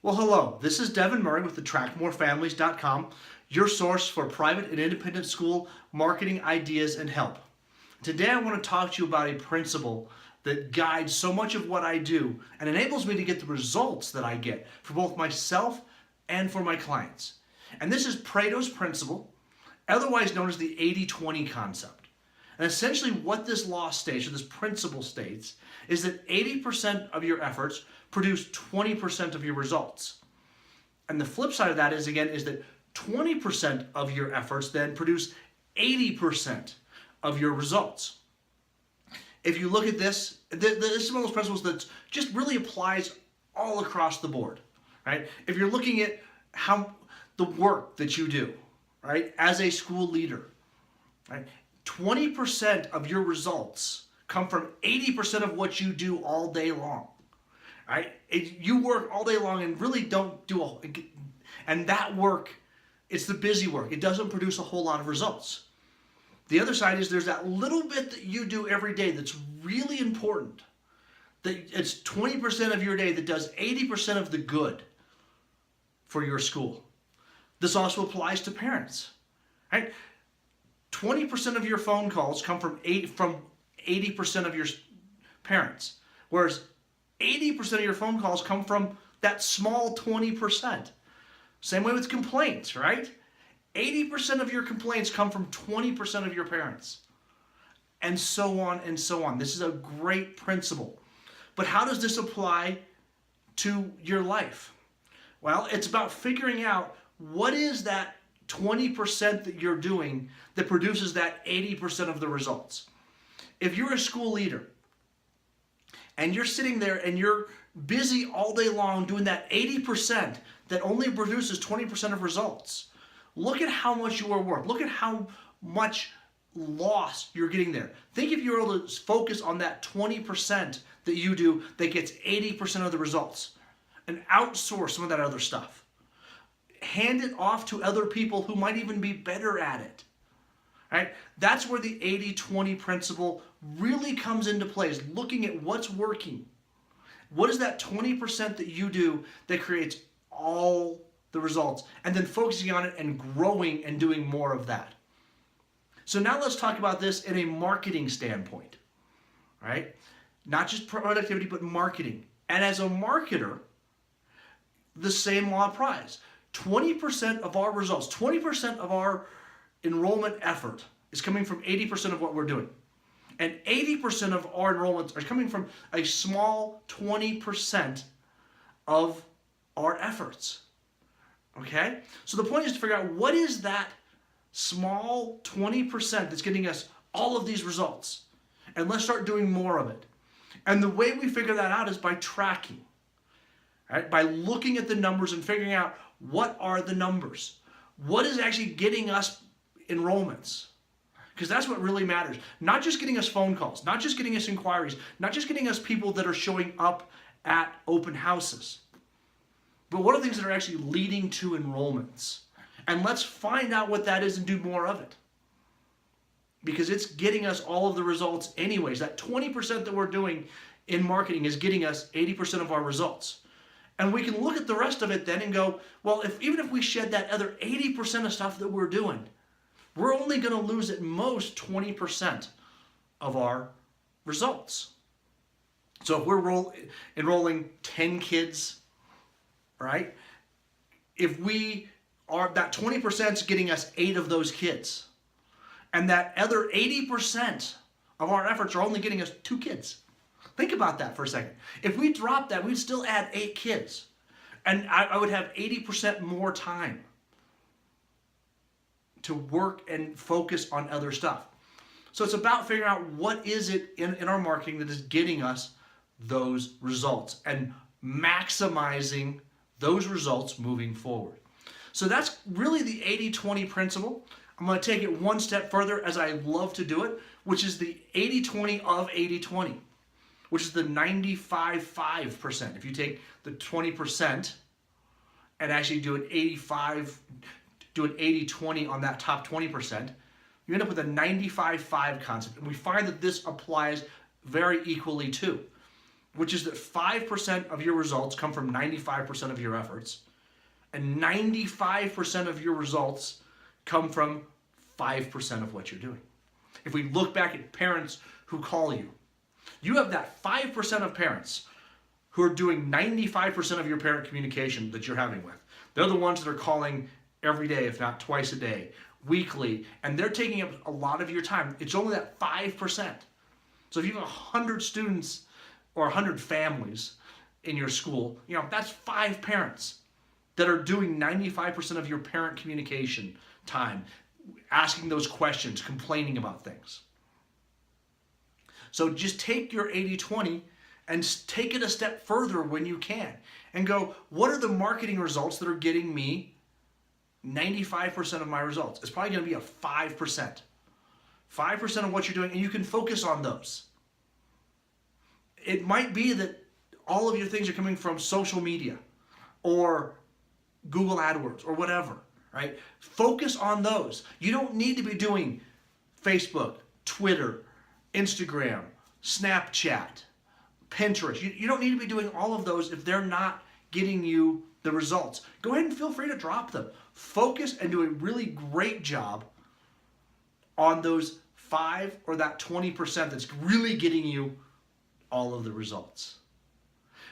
Well, hello. This is Devin Murray with AttractMoreFamilies.com, your source for private and independent school marketing ideas and help. Today I want to talk to you about a principle that guides so much of what I do and enables me to get the results that I get for both myself and for my clients. And this is Pareto's principle, otherwise known as the 80-20 concept. And essentially what this law states, or this principle states, is that 80% of your efforts produce 20% of your results. And the flip side of that is that 20% of your efforts then produce 80% of your results. If you look at this, this is one of those principles that just really applies all across the board, right? If you're looking at how the work that you do, right, as a school leader, right, 20% of your results come from 80% of what you do all day long. Right? You work all day long and really don't do and that work, it's the busy work. It doesn't produce a whole lot of results. The other side is there's that little bit that you do every day that's really important. That it's 20% of your day that does 80% of the good for your school. This also applies to parents, right? 20% of your phone calls come from 80% of your parents, whereas 80% of your phone calls come from that small 20%. Same way with complaints, right? 80% of your complaints come from 20% of your parents. And so on and so on. This is a great principle. But how does this apply to your life? Well, it's about figuring out what is that 20% that you're doing that produces that 80% of the results. If you're a school leader, and you're sitting there and you're busy all day long doing that 80% that only produces 20% of results. Look at how much you are worth. Look at how much loss you're getting there. Think if you're able to focus on that 20% that you do that gets 80% of the results and outsource some of that other stuff. Hand it off to other people who might even be better at it. Right? That's where the 80-20 principle really comes into play, is looking at what's working. What is that 20% that you do that creates all the results? And then focusing on it and growing and doing more of that. So now let's talk about this in a marketing standpoint. Right? Not just productivity, but marketing. And as a marketer, the same law applies. 20% of our results, 20% of our enrollment effort is coming from 80% of what we're doing. And 80% of our enrollments are coming from a small 20% of our efforts. Okay? So the point is to figure out what is that small 20% that's getting us all of these results. And let's start doing more of it. And the way we figure that out is by tracking. Right? By looking at the numbers and figuring out what are the numbers. What is actually getting us enrollments? Because that's what really matters. Not just getting us phone calls, not just getting us inquiries, not just getting us people that are showing up at open houses, but what are things that are actually leading to enrollments? And let's find out what that is and do more of it. Because it's getting us all of the results anyways. That 20% that we're doing in marketing is getting us 80% of our results. And we can look at the rest of it then and go, well, even if we shed that other 80% of stuff that we're doing, we're only going to lose at most 20% of our results. So if we're enrolling 10 kids, right? If we are, that 20% is getting us 8 of those kids. And that other 80% of our efforts are only getting us 2 kids. Think about that for a second. If we drop that, we'd still add 8 kids. And I would have 80% more time to work and focus on other stuff. So it's about figuring out what is it in our marketing that is getting us those results and maximizing those results moving forward. So that's really the 80-20 principle. I'm going to take it one step further, as I love to do it, which is the 80-20 of 80-20, which is the 95-5%. If you take the 20% and actually do an 80-20 on that top 20%, you end up with a 95-5 concept. And we find that this applies very equally too. which is that 5% of your results come from 95% of your efforts, and 95% of your results come from 5% of what you're doing. If we look back at parents who call you, you have that 5% of parents who are doing 95% of your parent communication that you're having with. They're the ones that are calling every day, if not twice a day, weekly, and they're taking up a lot of your time. It's only that 5%. So if you have 100 students or 100 families in your school, that's 5 parents that are doing 95% of your parent communication time, asking those questions, complaining about things. So just take your 80-20 and take it a step further when you can and go, what are the marketing results that are getting me 95% of my results? It's probably going to be a 5%. 5% of what you're doing, and you can focus on those. It might be that all of your things are coming from social media or Google AdWords or whatever, right? Focus on those. You don't need to be doing Facebook, Twitter, Instagram, Snapchat, Pinterest. You don't need to be doing all of those if they're not getting you the results. Go ahead and feel free to drop them. Focus and do a really great job on those 5 or that 20% that's really getting you all of the results.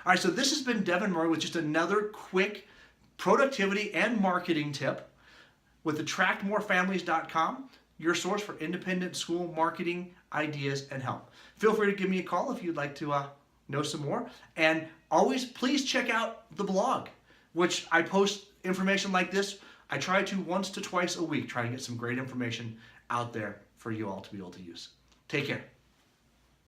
All right, so this has been Devin Murray with just another quick productivity and marketing tip with attractmorefamilies.com, your source for independent school marketing ideas and help. Feel free to give me a call if you'd like to know some more. And always, please check out the blog, which I post information like this. I try to once to twice a week try to get some great information out there for you all to be able to use. Take care.